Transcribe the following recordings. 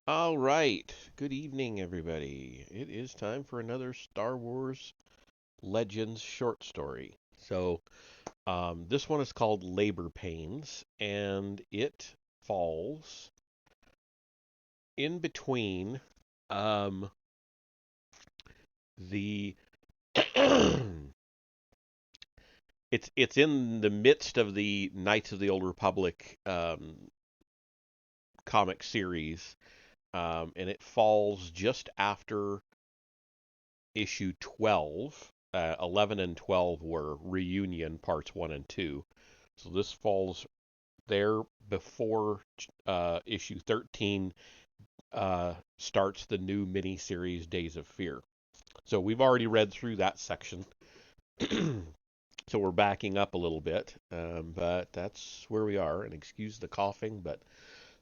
All right. Good evening, everybody. It is time for another Star Wars Legends short story. This one is called Labor Pains, and it falls in between um, the. It's in the midst of the Knights of the Old Republic comic series, and it falls just after issue 12. 11 and 12 were reunion parts 1 and 2. So this falls there before issue 13 starts the new miniseries Days of Fear. So we've already read through that section. So we're backing up a little bit, but that's where we are. And excuse the coughing, but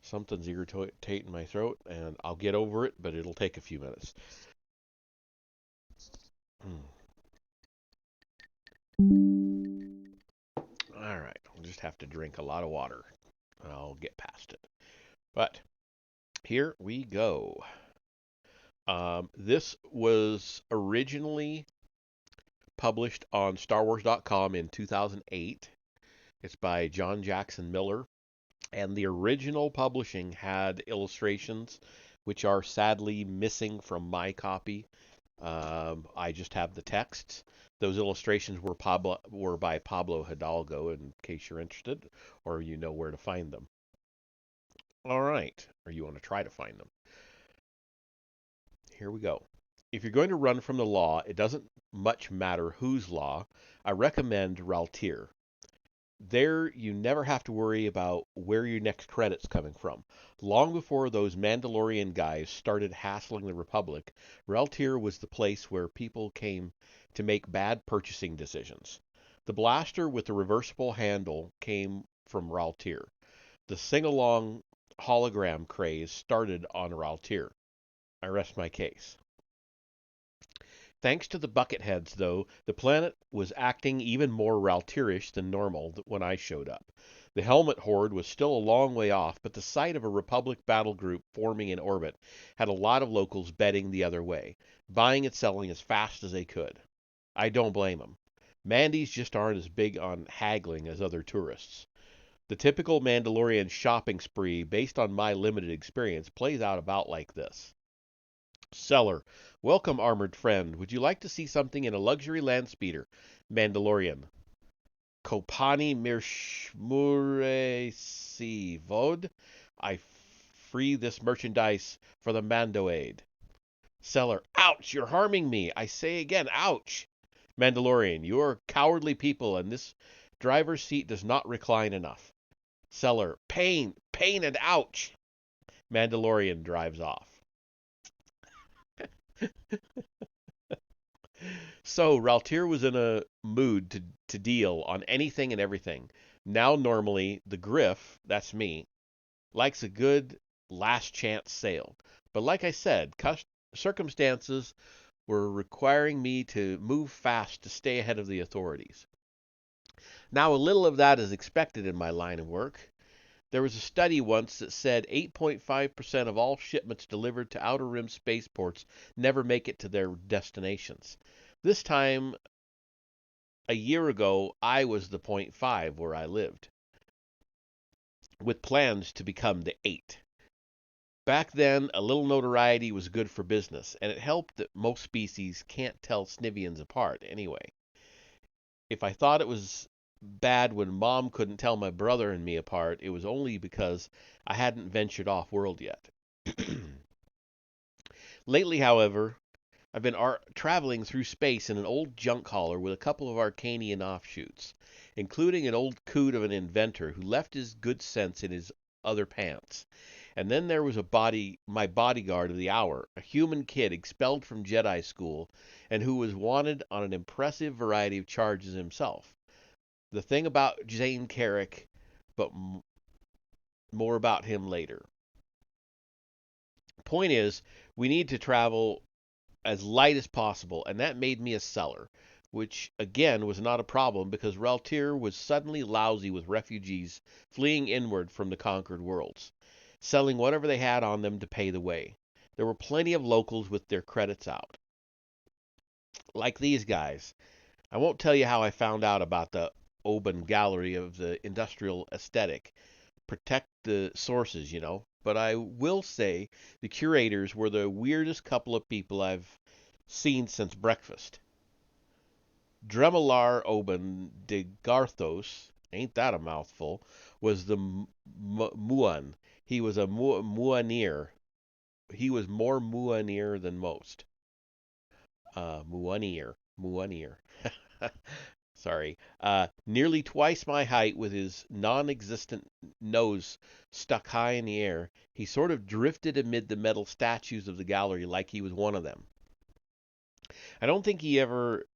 something's irritating my throat, and I'll get over it, but it'll take a few minutes. All right, I'll just have to drink a lot of water. I'll get past it. But here we go. This was originally published on StarWars.com in 2008. It's by John Jackson Miller, and the original publishing had illustrations, which are sadly missing from my copy. I just have the texts. Those illustrations were by Pablo Hidalgo, in case you're interested, or you know where to find them. All right, or you want to try to find them. Here we go. If you're going to run from the law, it doesn't much matter whose law. I recommend Raltier. There, you never have to worry about where your next credit's coming from. Long before those Mandalorian guys started hassling the Republic, Raltier was the place where people came to make bad purchasing decisions. The blaster with the reversible handle came from Raltier. The sing-along hologram craze started on Raltier. I rest my case. Thanks to the Bucketheads, though, the planet was acting even more Raltierish than normal when I showed up. The helmet horde was still a long way off, but the sight of a Republic battle group forming in orbit had a lot of locals betting the other way, buying and selling as fast as they could. I don't blame them. Mandies just aren't as big on haggling as other tourists. The typical Mandalorian shopping spree, based on my limited experience, plays out about like this. Seller. Welcome, armored friend. Would you like to see something in a luxury land speeder? Mandalorian. Kopani Mirshmuresi Vod. I free this merchandise for the Mandoade. Seller. Ouch! You're harming me. I say again, ouch! Mandalorian. You are cowardly people, and this driver's seat does not recline enough. Seller. Pain! Pain and ouch! Mandalorian drives off. So Raltier was in a mood to deal on anything and everything. Now normally the Griff, that's me, likes a good last chance sale. But like I said, circumstances were requiring me to move fast to stay ahead of the authorities. Now a little of that is expected in my line of work. There was a study once that said 8.5% of all shipments delivered to outer rim spaceports never make it to their destinations. This time a year ago, I was the point 0.5 where I lived, with plans to become the 8. Back then, a little notoriety was good for business, and it helped that most species can't tell Snivians apart anyway. If I thought it was bad when Mom couldn't tell my brother and me apart, it was only because I hadn't ventured off world yet. Lately, however, I've been traveling through space in an old junk hauler with a couple of Arcanian offshoots, including an old coot of an inventor who left his good sense in his other pants. And then there was my bodyguard of the hour, a human kid expelled from Jedi school and who was wanted on an impressive variety of charges himself. The thing about Zane Carrick, but more about him later. Point is, we need to travel as light as possible, and that made me a seller, which again was not a problem because Raltier was suddenly lousy with refugees fleeing inward from the conquered worlds. selling whatever they had on them to pay the way. There were plenty of locals with their credits out, like these guys. I won't tell you how I found out about the Oban Gallery of the Industrial Aesthetic. Protect the sources, But I will say the curators were the weirdest couple of people I've seen since breakfast. Dremelaar Oban de Garthos, ain't that a mouthful, was the Muan. He was a Muaneer. He was more Muaneer than most. Muaneer. Sorry. Nearly twice my height with his non existent nose stuck high in the air, he sort of drifted amid the metal statues of the gallery like he was one of them. I don't think he ever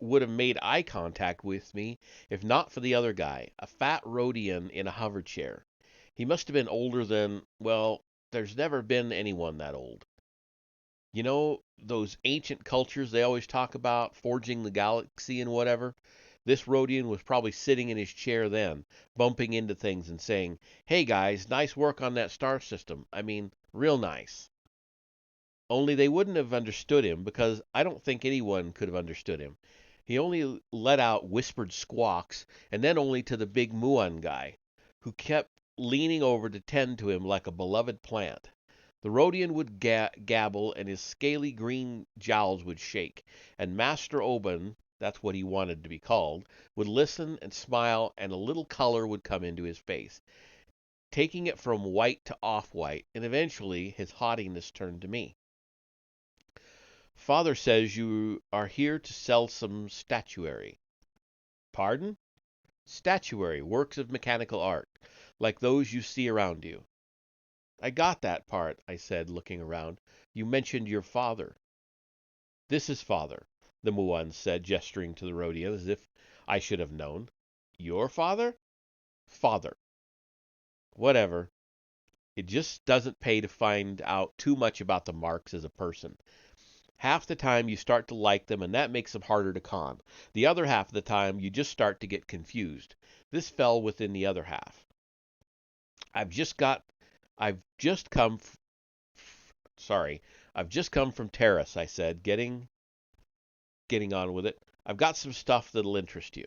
would have made eye contact with me if not for the other guy, a fat Rhodian in a hover chair. He must have been older than, well, there's never been anyone that old. You know those ancient cultures they always talk about, forging the galaxy and whatever? This Rhodian was probably sitting in his chair then, bumping into things and saying, "Hey guys, nice work on that star system. I mean, real nice." Only they wouldn't have understood him because I don't think anyone could have understood him. He only let out whispered squawks, and then only to the big Muon guy, who kept leaning over to tend to him like a beloved plant. The Rhodian would gabble, and his scaly green jowls would shake, and Master Oban, that's what he wanted to be called, would listen and smile, and a little color would come into his face, taking it from white to off-white, and eventually his haughtiness turned to me. "Father says you are here to sell some statuary." "Pardon?" "Statuary, works of mechanical art, like those you see around you." "I got that part," I said, looking around. "You mentioned your father." "This is father," the Muon said, gesturing to the Rhodian as if I should have known. "Your father?" "Father." "Whatever. It just doesn't pay to find out too much about the Marks as a person. Half the time you start to like them, and that makes them harder to con. The other half of the time you just start to get confused. This fell within the other half. I've just got I've just come sorry. I've just come from Terrace, I said, getting on with it. "I've got some stuff that'll interest you."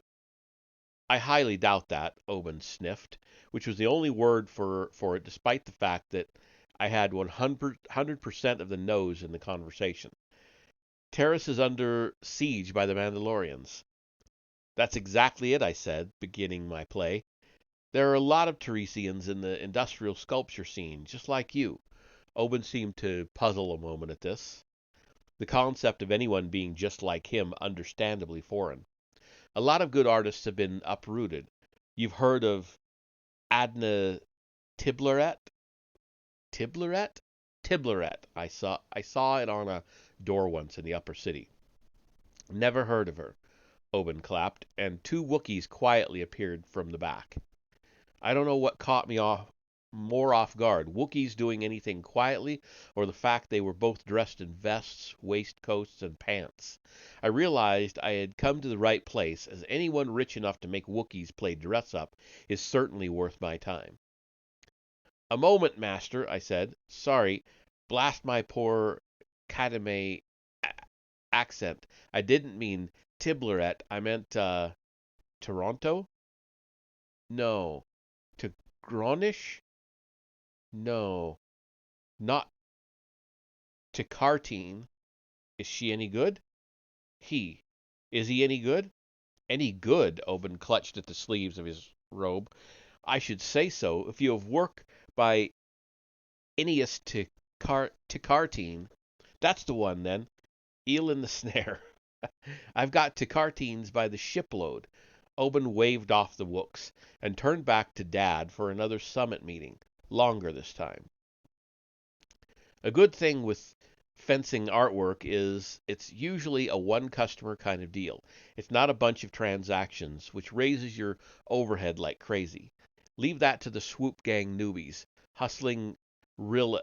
"I highly doubt that," Oban sniffed, which was the only word for it despite the fact that I had 100% of the nose in the conversation. "Terrace is under siege by the Mandalorians." "That's exactly it," I said, beginning my play. "There are a lot of Teresians in the industrial sculpture scene, just like you." Oban seemed to puzzle a moment at this, the concept of anyone being just like him understandably foreign. "A lot of good artists have been uprooted. You've heard of Adna Tibleret?" "Tibleret?" "Tibleret. I saw it on a door once in the upper city." "Never heard of her." Oban clapped, and two Wookiees quietly appeared from the back. I don't know what caught me more off guard, Wookiees doing anything quietly, or the fact they were both dressed in vests, waistcoats, and pants. I realized I had come to the right place, as anyone rich enough to make Wookiees play dress up is certainly worth my time. "A moment, master," I said. "Sorry, blast my poor Katame accent. I didn't mean Tibleret. I meant, Toronto? No. To Gronish? No. Not to Cartine. Is she any good?" "He. Is he any good?" "Any good?" Oban clutched at the sleeves of his robe. "I should say so. If you have work by Aeneas to Cartine, that's the one then. Eel in the snare. I've got to Cartines by the shipload." Oban waved off the Wooks and turned back to Dad for another summit meeting, longer this time. A good thing with fencing artwork is it's usually a one customer kind of deal. It's not a bunch of transactions, which raises your overhead like crazy. Leave that to the swoop gang newbies, hustling real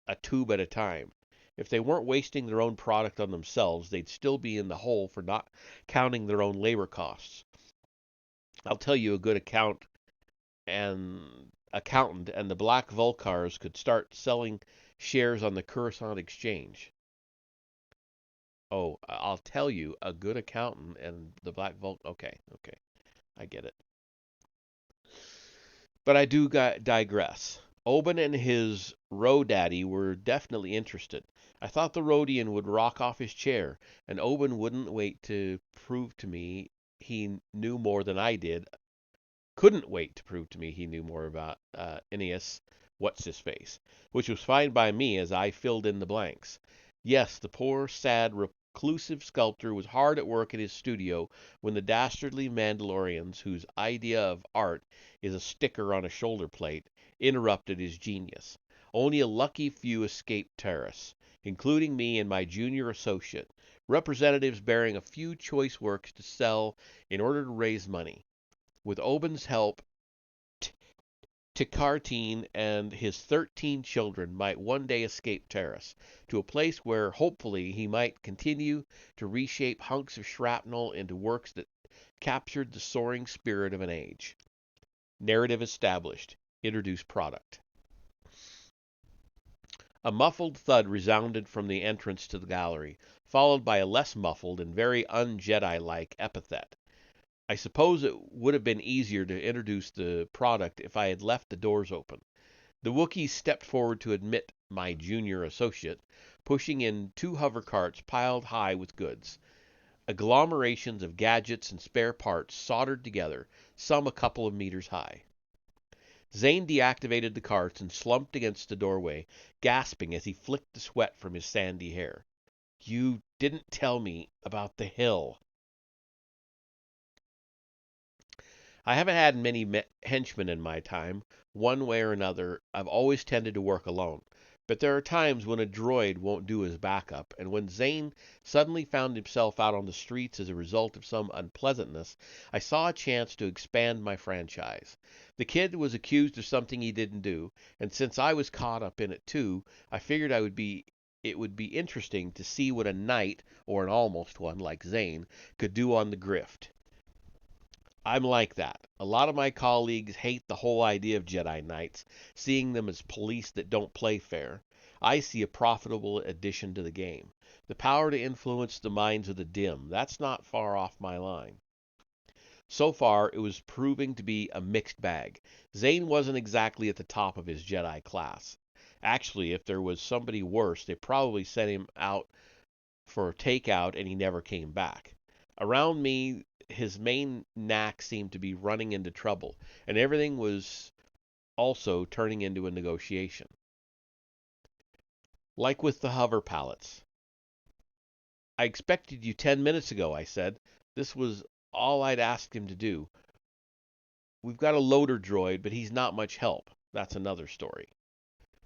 a tube at a time. If they weren't wasting their own product on themselves, they'd still be in the hole for not counting their own labor costs. I'll tell you a good account, and accountant, and the black Vulcars could start selling shares on the Coruscant Exchange. Oh, I'll tell you, a good accountant and the black Vulc. Okay, okay, I get it. But I do digress. Oban and his road daddy were definitely interested. I thought the Rhodian would rock off his chair, and Oban wouldn't wait to prove to me he knew more than I did. Couldn't wait to prove to me he knew more about Aeneas, what's his face, which was fine by me as I filled in the blanks. Yes, the poor, sad, reclusive sculptor was hard at work in his studio when the dastardly Mandalorians, whose idea of art is a sticker on a shoulder plate, interrupted his genius. Only a lucky few escaped Terrace, including me and my junior associate, representatives bearing a few choice works to sell in order to raise money. With Oban's help, Tikartine and his 13 children might one day escape Terrace, to a place where hopefully he might continue to reshape hunks of shrapnel into works that captured the soaring spirit of an age. Narrative established. Introduce product. A muffled thud resounded from the entrance to the gallery, followed by a less muffled and very un-Jedi-like epithet. I suppose it would have been easier to introduce the product if I had left the doors open. The Wookiee stepped forward to admit my junior associate, pushing in 2 hover carts piled high with goods. Agglomerations of gadgets and spare parts soldered together, some a couple of meters high. Zane deactivated the carts and slumped against the doorway, gasping as he flicked the sweat from his sandy hair. "You didn't tell me about the hill." I haven't had many henchmen in my time. One way or another, I've always tended to work alone. But there are times when a droid won't do as backup, and when Zane suddenly found himself out on the streets as a result of some unpleasantness, I saw a chance to expand my franchise. The kid was accused of something he didn't do, and since I was caught up in it too, I figured it would be interesting to see what a knight, or an almost one like Zane, could do on the grift. I'm like that. A lot of my colleagues hate the whole idea of Jedi Knights, seeing them as police that don't play fair. I see a profitable addition to the game. The power to influence the minds of the dim, that's not far off my line. So far, it was proving to be a mixed bag. Zane wasn't exactly at the top of his Jedi class. Actually, if there was somebody worse, they probably sent him out for takeout and he never came back. Around me, his main knack seemed to be running into trouble, and everything was also turning into a negotiation. Like with the hover pallets. "I expected you 10 minutes ago," I said. This was all I'd asked him to do. "We've got a loader droid, but he's not much help. That's another story."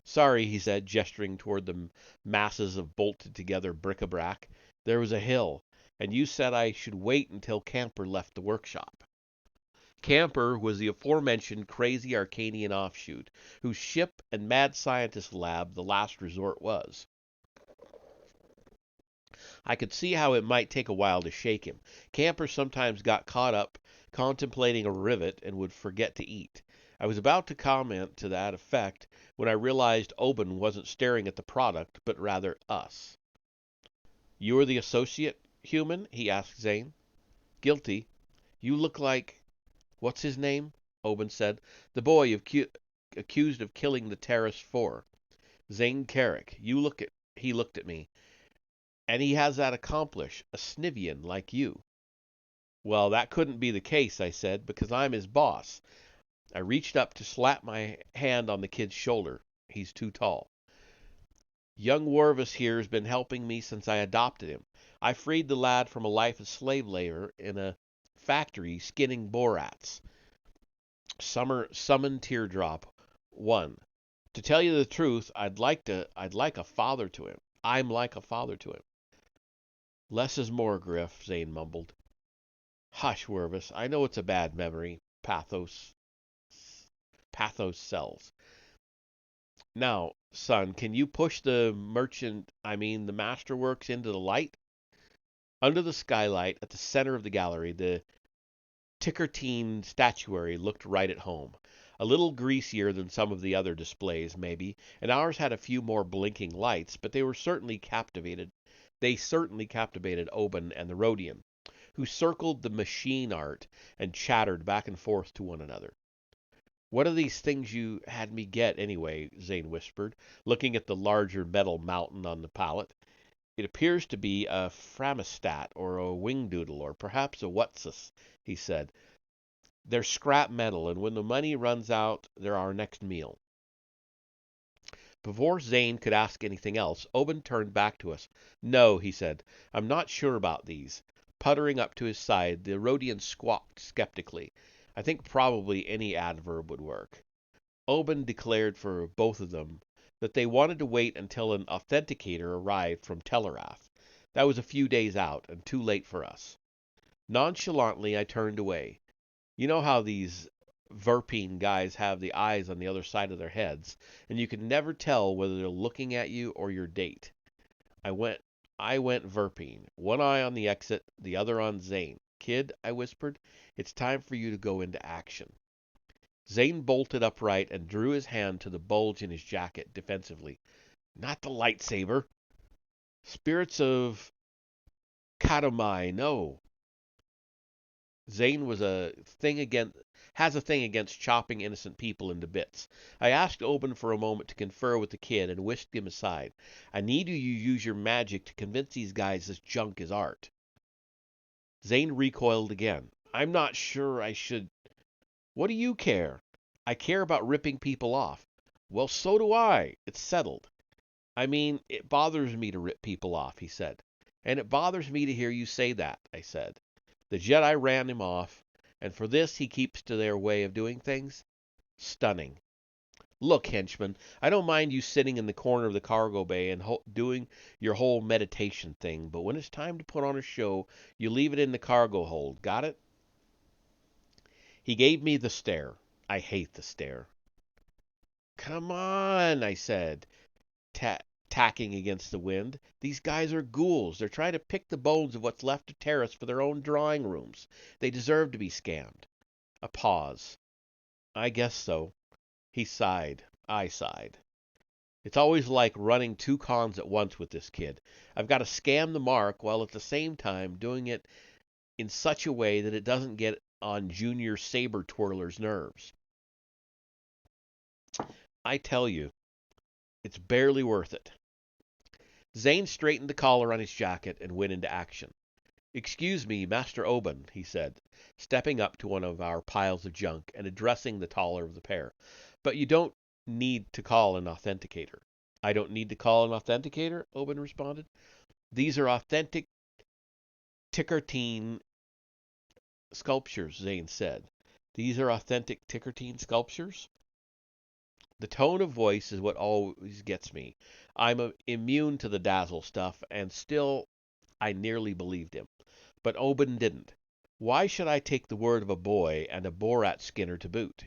"Sorry," he said, gesturing toward the masses of bolted together bric-a-brac. "There was a hill, and you said I should wait until Camper left the workshop." Camper was the aforementioned crazy Arcanian offshoot, whose ship and mad scientist lab the last resort was. I could see how it might take a while to shake him. Camper sometimes got caught up contemplating a rivet and would forget to eat. I was about to comment to that effect when I realized Oban wasn't staring at the product, but rather us. "You are the associate human?" he asked Zane. "Guilty. You look like—" "What's his name?" Oban said. "The boy accused of killing the Terrace Four. Zane Carrick. He looked at me. "And he has that accomplish, a Snivian like you." "Well, that couldn't be the case," I said, "because I'm his boss." I reached up to slap my hand on the kid's shoulder. He's too tall. "Young Warvis here's been helping me since I adopted him. I freed the lad from a life of slave labor in a factory skinning borats." Summon Teardrop 1. "To tell you the truth, I'd like a father to him. I'm like a father to him." "Less is more, Griff," Zane mumbled. "Hush, Wervis. I know it's a bad memory. Pathos sells. Now, son, can you push the the masterworks into the light?" Under the skylight, at the center of the gallery, the Tickertine statuary looked right at home. A little greasier than some of the other displays, maybe, and ours had a few more blinking lights, but they certainly captivated Oban and the Rhodian, who circled the machine art and chattered back and forth to one another. "What are these things you had me get, anyway?" Zane whispered, looking at the larger metal mountain on the pallet. "It appears to be a Framistat, or a Wingdoodle, or perhaps a Wutsus," he said. "They're scrap metal, and when the money runs out, they're our next meal." Before Zane could ask anything else, Oban turned back to us. "No," he said, "I'm not sure about these." Puttering up to his side, the Rhodian squawked skeptically. I think probably any adverb would work. Oban declared for both of them that they wanted to wait until an authenticator arrived from Tellerath. That was a few days out, and too late for us. Nonchalantly, I turned away. You know how these Verpine guys have the eyes on the other side of their heads, and you can never tell whether they're looking at you or your date. I went Verpine, one eye on the exit, the other on Zane. "Kid," I whispered, "it's time for you to go into action." Zane bolted upright and drew his hand to the bulge in his jacket defensively. "Not the lightsaber. Spirits of Kadomai, no." Zane has a thing against chopping innocent people into bits. I asked Oban for a moment to confer with the kid and whisked him aside. "I need you to use your magic to convince these guys this junk is art." Zane recoiled again. "I'm not sure I should." "What do you care?" "I care about ripping people off." "Well, so do I. It's settled." "I mean, it bothers me to rip people off," he said. "And it bothers me to hear you say that," I said. "The Jedi ran him off, and for this he keeps to their way of doing things? Stunning. Look, henchman, I don't mind you sitting in the corner of the cargo bay and doing your whole meditation thing, but when it's time to put on a show, you leave it in the cargo hold. Got it?" He gave me the stare. I hate the stare. "Come on," I said, tacking against the wind. "These guys are ghouls. They're trying to pick the bones of what's left of Terrace for their own drawing rooms. They deserve to be scammed." A pause. "I guess so." He sighed. I sighed. It's always like running two cons at once with this kid. I've got to scam the mark while at the same time doing it in such a way that it doesn't get on Junior Saber Twirler's nerves. I tell you, it's barely worth it. Zane straightened the collar on his jacket and went into action. "Excuse me, Master Oban," he said, stepping up to one of our piles of junk and addressing the taller of the pair, "but you don't need to call an authenticator." "I don't need to call an authenticator?" Oban responded. "These are authentic Tickertine sculptures," Zane said. "These are authentic Tickertine sculptures?" The tone of voice is what always gets me. I'm immune to the dazzle stuff, and still I nearly believed him. But Oban didn't. Why should I take the word of a boy, and a Borat skinner to boot?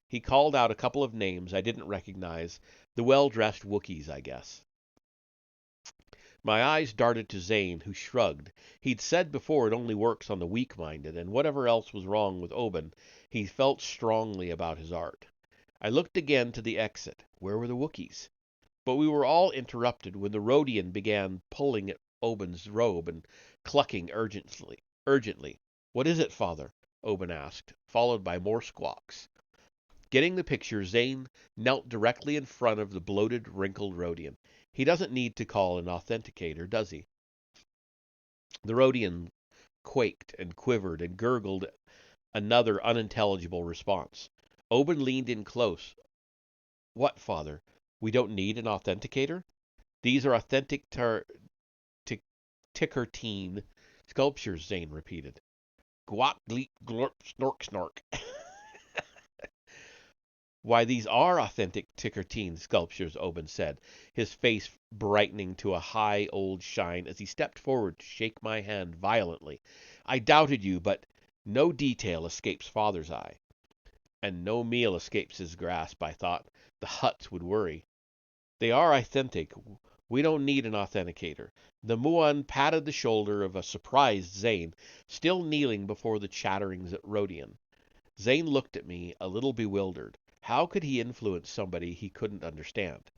He called out a couple of names I didn't recognize, the well-dressed Wookiees, I guess. My eyes darted to Zane, who shrugged. He'd said before it only works on the weak-minded, and whatever else was wrong with Oban, he felt strongly about his art. I looked again to the exit. Where were the Wookiees? But we were all interrupted when the Rhodian began pulling at Oban's robe and clucking urgently. "What is it, father?" Oban asked, followed by more squawks. Getting the picture, Zane knelt directly in front of the bloated, wrinkled Rhodian. "He doesn't need to call an authenticator, does he?" The Rhodian quaked and quivered and gurgled another unintelligible response. Oban leaned in close. "What, father? We don't need an authenticator? These are authentic Tickertine sculptures," Zane repeated. "Guac, gleek, glorp, snork, snork." "Why, these are authentic Tickertine sculptures," Oban said, his face brightening to a high old shine as he stepped forward to shake my hand violently. "I doubted you, but no detail escapes father's eye." And no meal escapes his grasp, I thought. The huts would worry. "They are authentic. We don't need an authenticator." The Muon patted the shoulder of a surprised Zane, still kneeling before the chattering Rhodian. Zane looked at me, a little bewildered. How could he influence somebody he couldn't understand?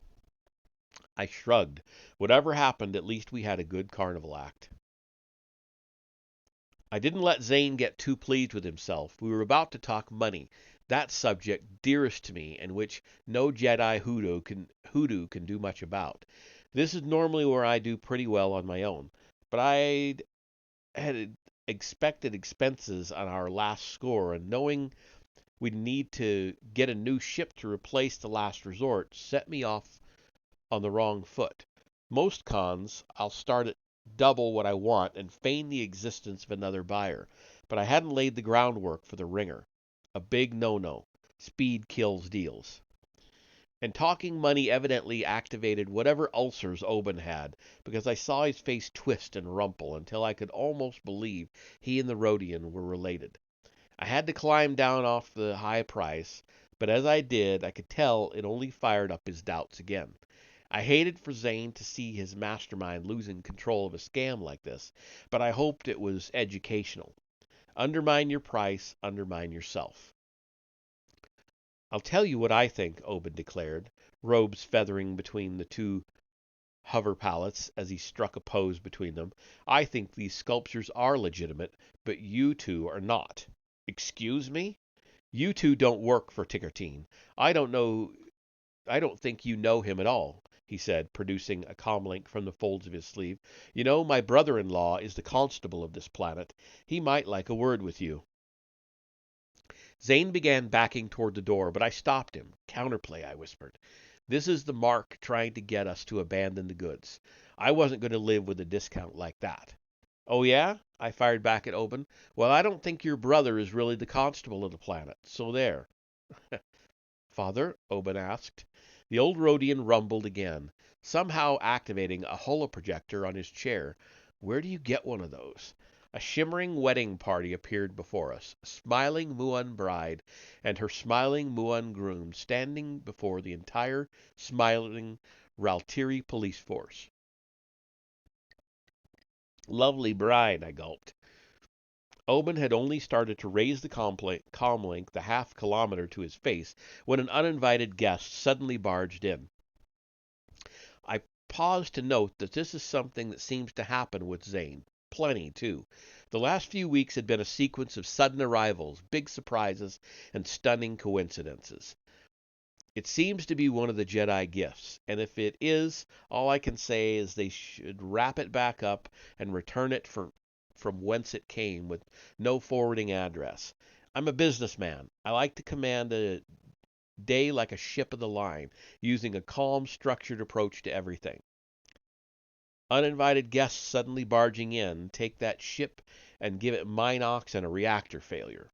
I shrugged. Whatever happened, at least we had a good carnival act. I didn't let Zane get too pleased with himself. We were about to talk money, that subject dearest to me, and which no Jedi hoodoo can do much about. This is normally where I do pretty well on my own, but I had expected expenses on our last score, and knowing we'd need to get a new ship to replace the last resort set me off on the wrong foot. Most cons, I'll start at double what I want and feign the existence of another buyer, but I hadn't laid the groundwork for the ringer. A big no-no. Speed kills deals. And talking money evidently activated whatever ulcers Oban had, because I saw his face twist and rumple until I could almost believe he and the Rhodian were related. I had to climb down off the high price, but as I did, I could tell it only fired up his doubts again. I hated for Zane to see his mastermind losing control of a scam like this, but I hoped it was educational. Undermine your price, undermine yourself. I'll tell you what I think, Oban declared, robes feathering between the two hover pallets as he struck a pose between them. I think these sculptures are legitimate, but you two are not. Excuse me? You two don't work for Tickertine. I don't know I don't think you know him at all, he said, producing a comlink from the folds of his sleeve. You know, my brother-in-law is the constable of this planet. He might like a word with you. Zane began backing toward the door, but I stopped him. Counterplay, I whispered. This is the mark trying to get us to abandon the goods. I wasn't going to live with a discount like that. Oh, yeah? I fired back at Oban. Well, I don't think your brother is really the constable of the planet, so there. Father? Oban asked. The old Rhodian rumbled again, somehow activating a holoprojector on his chair. Where do you get one of those? A shimmering wedding party appeared before us, a smiling Muon bride and her smiling Muon groom standing before the entire smiling Raltiri police force. Lovely bride, I gulped. Oban had only started to raise the comlink the half kilometer to his face when an uninvited guest suddenly barged in. I paused to note that this is something that seems to happen with Zane. Plenty, too. The last few weeks had been a sequence of sudden arrivals, big surprises, and stunning coincidences. It seems to be one of the Jedi gifts, and if it is, all I can say is they should wrap it back up and return it from whence it came with no forwarding address. I'm a businessman. I like to command a day like a ship of the line, using a calm, structured approach to everything. Uninvited guests suddenly barging in, take that ship and give it Minox and a reactor failure.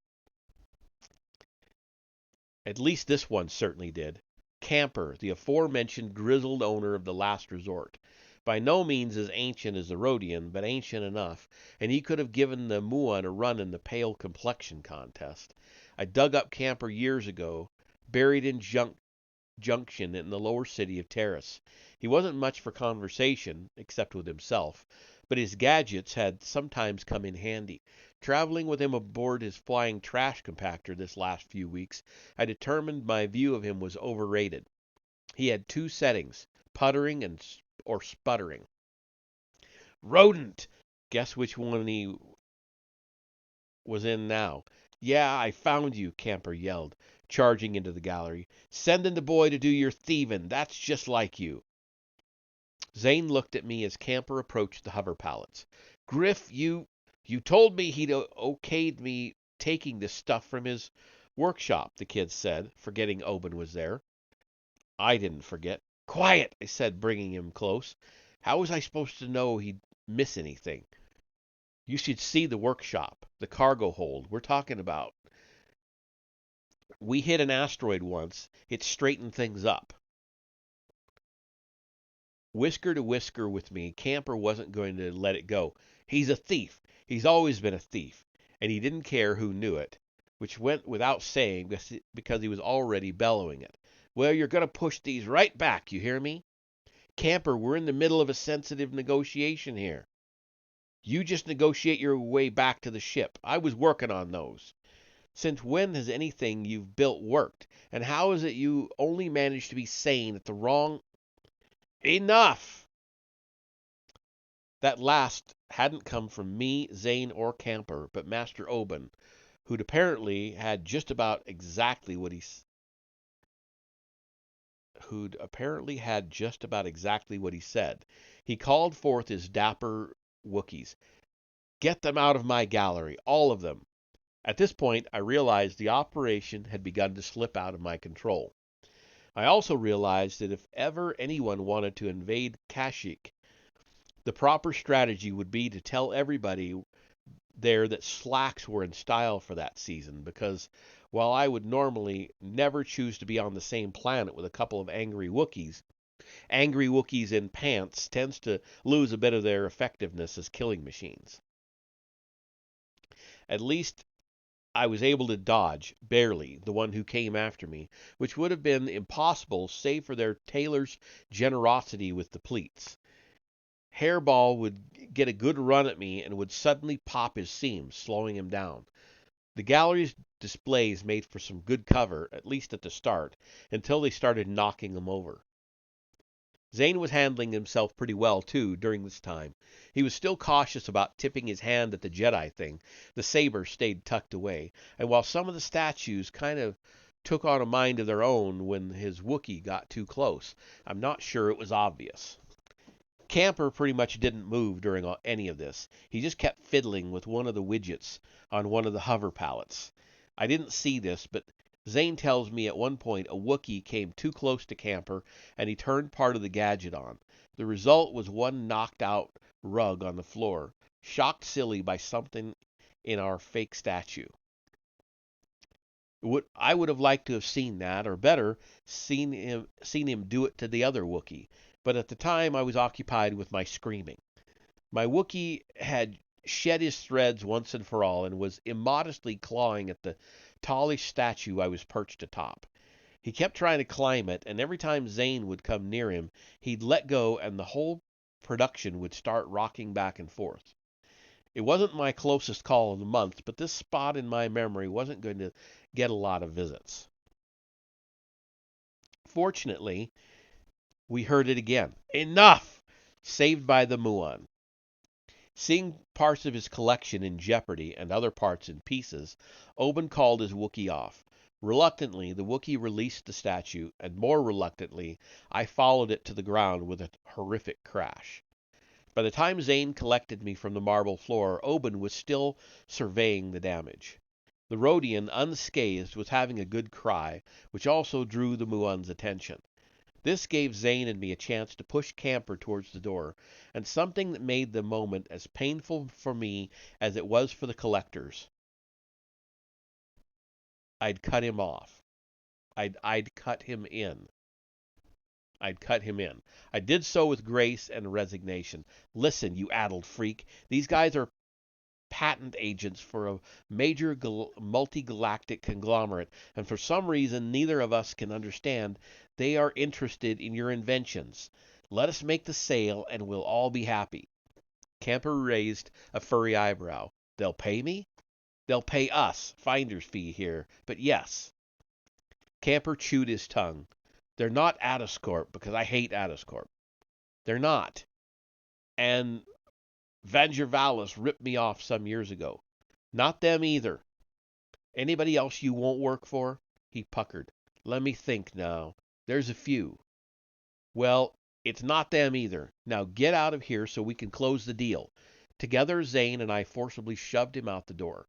At least this one certainly did. Camper, the aforementioned grizzled owner of the last resort. By no means as ancient as the Rhodian, but ancient enough, and he could have given the Muon a run in the pale complexion contest. I dug up Camper years ago, buried in junction in the lower city of Terrace. He wasn't much for conversation, except with himself, but his gadgets had sometimes come in handy. Traveling with him aboard his flying trash compactor this last few weeks, I determined my view of him was overrated. He had two settings, puttering or sputtering. Rodent! Guess which one he was in now. Yeah, I found you, Camper yelled, charging into the gallery. Sending the boy to do your thieving. That's just like you. Zane looked at me as Camper approached the hover pallets. Griff, you told me he'd okayed me taking this stuff from his workshop, the kid said, forgetting Oban was there. I didn't forget. Quiet, I said, bringing him close. How was I supposed to know he'd miss anything? You should see the workshop, the cargo hold. We're talking about. We hit an asteroid once. It straightened things up. Whisker to whisker with me, Camper wasn't going to let it go. He's a thief. He's always been a thief. And he didn't care who knew it, which went without saying because he was already bellowing it. Well, you're going to push these right back, you hear me? Camper, we're in the middle of a sensitive negotiation here. You just negotiate your way back to the ship. I was working on those. Since when has anything you've built worked? And how is it you only managed to be sane at the wrong... Enough! That last hadn't come from me, Zane, or Camper, but Master Oban, who'd apparently had just about exactly what he who'd apparently had just about exactly what he said. He called forth his dapper Wookiees. Get them out of my gallery, all of them. At this point, I realized the operation had begun to slip out of my control. I also realized that if ever anyone wanted to invade Kashyyyk, the proper strategy would be to tell everybody there that slacks were in style for that season, because while I would normally never choose to be on the same planet with a couple of angry Wookiees in pants tends to lose a bit of their effectiveness as killing machines. At least I was able to dodge, barely, the one who came after me, which would have been impossible save for their tailor's generosity with the pleats. Hairball would get a good run at me and would suddenly pop his seams, slowing him down. The gallery's displays made for some good cover, at least at the start, until they started knocking him over. Zane was handling himself pretty well, too, during this time. He was still cautious about tipping his hand at the Jedi thing. The saber stayed tucked away, and while some of the statues kind of took on a mind of their own when his Wookiee got too close, I'm not sure it was obvious. Camper pretty much didn't move during any of this. He just kept fiddling with one of the widgets on one of the hover pallets. I didn't see this, but Zane tells me at one point a Wookiee came too close to Camper and he turned part of the gadget on. The result was one knocked out rug on the floor, shocked silly by something in our fake statue. I would have liked to have seen that, or better, seen him do it to the other Wookiee, but at the time I was occupied with my screaming. My Wookiee had shed his threads once and for all and was immodestly clawing at the tallish statue I was perched atop. He kept trying to climb it, and every time Zane would come near him, he'd let go and the whole production would start rocking back and forth. It wasn't my closest call of the month, but this spot in my memory wasn't going to get a lot of visits. Fortunately, we heard it again. Enough! Saved by the Muon. Seeing parts of his collection in jeopardy and other parts in pieces, Oban called his Wookiee off. Reluctantly, the Wookiee released the statue, and more reluctantly, I followed it to the ground with a horrific crash. By the time Zane collected me from the marble floor, Oban was still surveying the damage. The Rhodian, unscathed, was having a good cry, which also drew the Muon's attention. This gave Zane and me a chance to push Camper towards the door, and something that made the moment as painful for me as it was for the collectors. I'd cut him off. I'd cut him in. I'd cut him in. I did so with grace and resignation. Listen, you addled freak. These guys are patent agents for a major multi-galactic conglomerate, and for some reason neither of us can understand, they are interested in your inventions. Let us make the sale, and we'll all be happy. Camper raised a furry eyebrow. They'll pay me? They'll pay us, finder's fee here, but yes. Camper chewed his tongue. They're not Atoscorp, because I hate Atoscorp. They're not. And Vangervalis ripped me off some years ago. Not them either. Anybody else you won't work for? He puckered. Let me think now. There's a few. Well, it's not them either. Now get out of here so we can close the deal. Together, Zane and I forcibly shoved him out the door.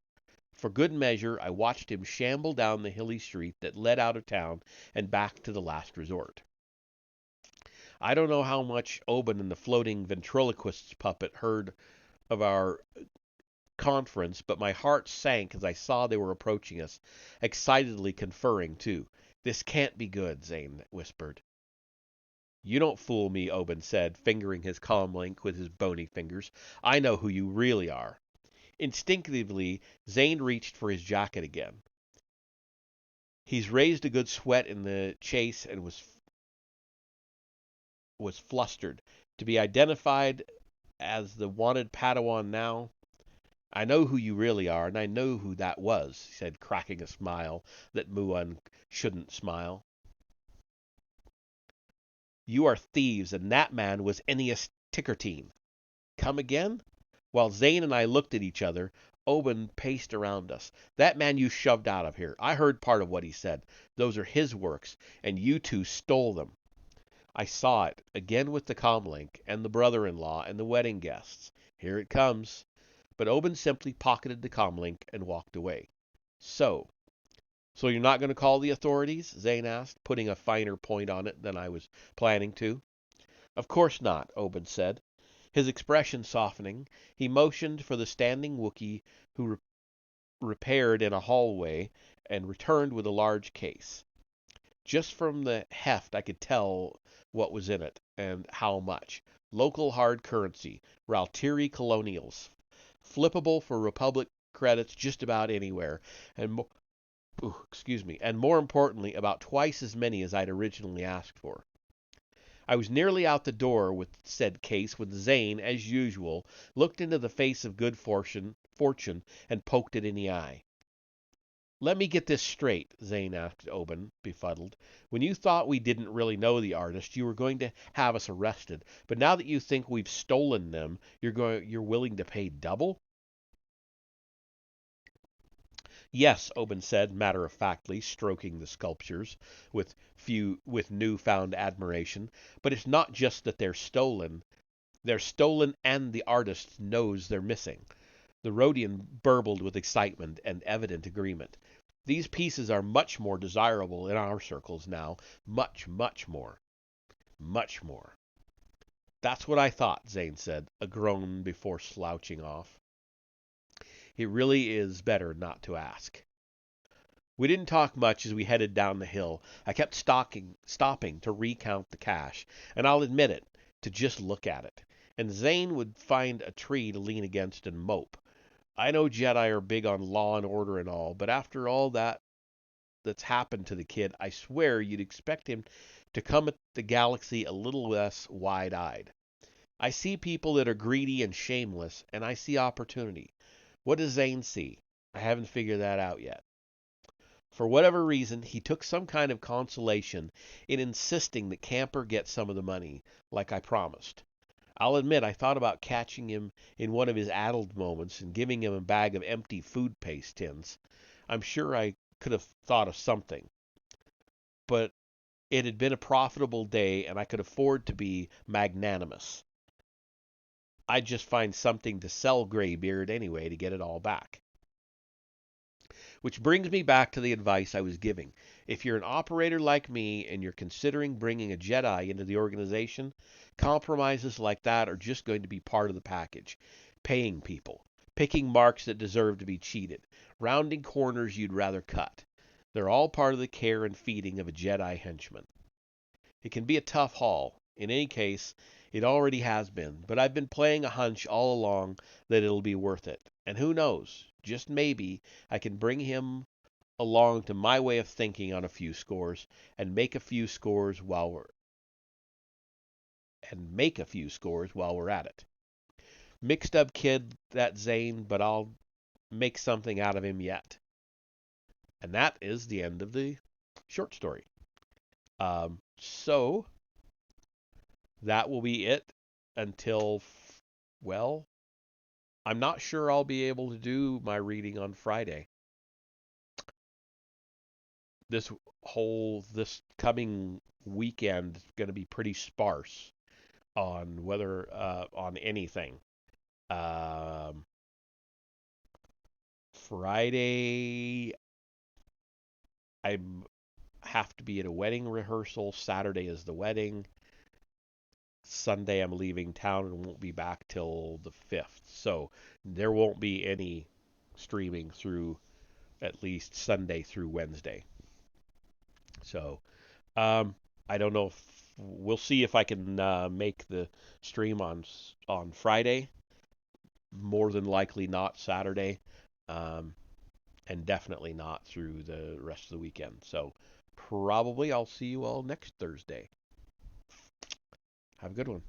For good measure, I watched him shamble down the hilly street that led out of town and back to the last resort. I don't know how much Oban and the floating ventriloquist's puppet heard of our conference, but my heart sank as I saw they were approaching us, excitedly conferring, too. This can't be good, Zane whispered. You don't fool me, Oban said, fingering his comm link with his bony fingers. I know who you really are. Instinctively, Zane reached for his jacket again. He's raised a good sweat in the chase and was flustered. To be identified as the wanted Padawan now, I know who you really are, and I know who that was, he said, cracking a smile that Muon shouldn't smile. You are thieves, and that man was Ennius Tickertine. Come again? While Zane and I looked at each other, Oban paced around us. That man you shoved out of here. I heard part of what he said. Those are his works, and you two stole them. I saw it, again with the comlink, and the brother-in-law, and the wedding guests. Here it comes. But Oban simply pocketed the comlink and walked away. So, so you're not going to call the authorities? Zane asked, putting a finer point on it than I was planning to. Of course not, Oban said. His expression softening, he motioned for the standing Wookiee who repaired in a hallway and returned with a large case. Just from the heft I could tell what was in it and how much. Local hard currency, Raltiri colonials, flippable for Republic credits just about anywhere, and and more importantly, about twice as many as I'd originally asked for. I was nearly out the door with said case when Zane, as usual, looked into the face of good fortune and poked it in the eye. Let me get this straight, Zane asked Oban, befuddled. When you thought we didn't really know the artist, you were going to have us arrested. But now that you think we've stolen them, you're willing to pay double? Yes, Oban said, matter-of-factly, stroking the sculptures with new-found admiration. But it's not just that they're stolen. They're stolen and the artist knows they're missing. The Rhodian burbled with excitement and evident agreement. These pieces are much more desirable in our circles now. Much, much more. Much more. That's what I thought, Zane said, a groan before slouching off. It really is better not to ask. We didn't talk much as we headed down the hill. I kept stopping to recount the cash, and I'll admit it, to just look at it. And Zane would find a tree to lean against and mope. I know Jedi are big on law and order and all, but after all that's happened to the kid, I swear you'd expect him to come at the galaxy a little less wide-eyed. I see people that are greedy and shameless, and I see opportunity. What does Zane see? I haven't figured that out yet. For whatever reason, he took some kind of consolation in insisting that Camper get some of the money, like I promised. I'll admit I thought about catching him in one of his addled moments and giving him a bag of empty food paste tins. I'm sure I could have thought of something. But it had been a profitable day, and I could afford to be magnanimous. I'd just find something to sell Graybeard anyway to get it all back. Which brings me back to the advice I was giving. If you're an operator like me and you're considering bringing a Jedi into the organization, compromises like that are just going to be part of the package. Paying people, picking marks that deserve to be cheated, rounding corners you'd rather cut. They're all part of the care and feeding of a Jedi henchman. It can be a tough haul. In any case, it already has been, but I've been playing a hunch all along that it'll be worth it. And who knows, just maybe I can bring him along to my way of thinking on a few scores and make a few scores while we're at it. Mixed up kid, that Zane, but I'll make something out of him yet. And that is the end of the short story. So that will be it until, well, I'm not sure I'll be able to do my reading on Friday. This coming weekend is going to be pretty sparse on whether on anything. Um, Friday, I have to be at a wedding rehearsal. Saturday is the wedding. Sunday, I'm leaving town and won't be back till the 5th. So there won't be any streaming through at least Sunday through Wednesday. So I don't know if we'll see if I can make the stream on Friday. More than likely not Saturday, um, and definitely not through the rest of the weekend. So probably I'll see you all next Thursday. Have a good one.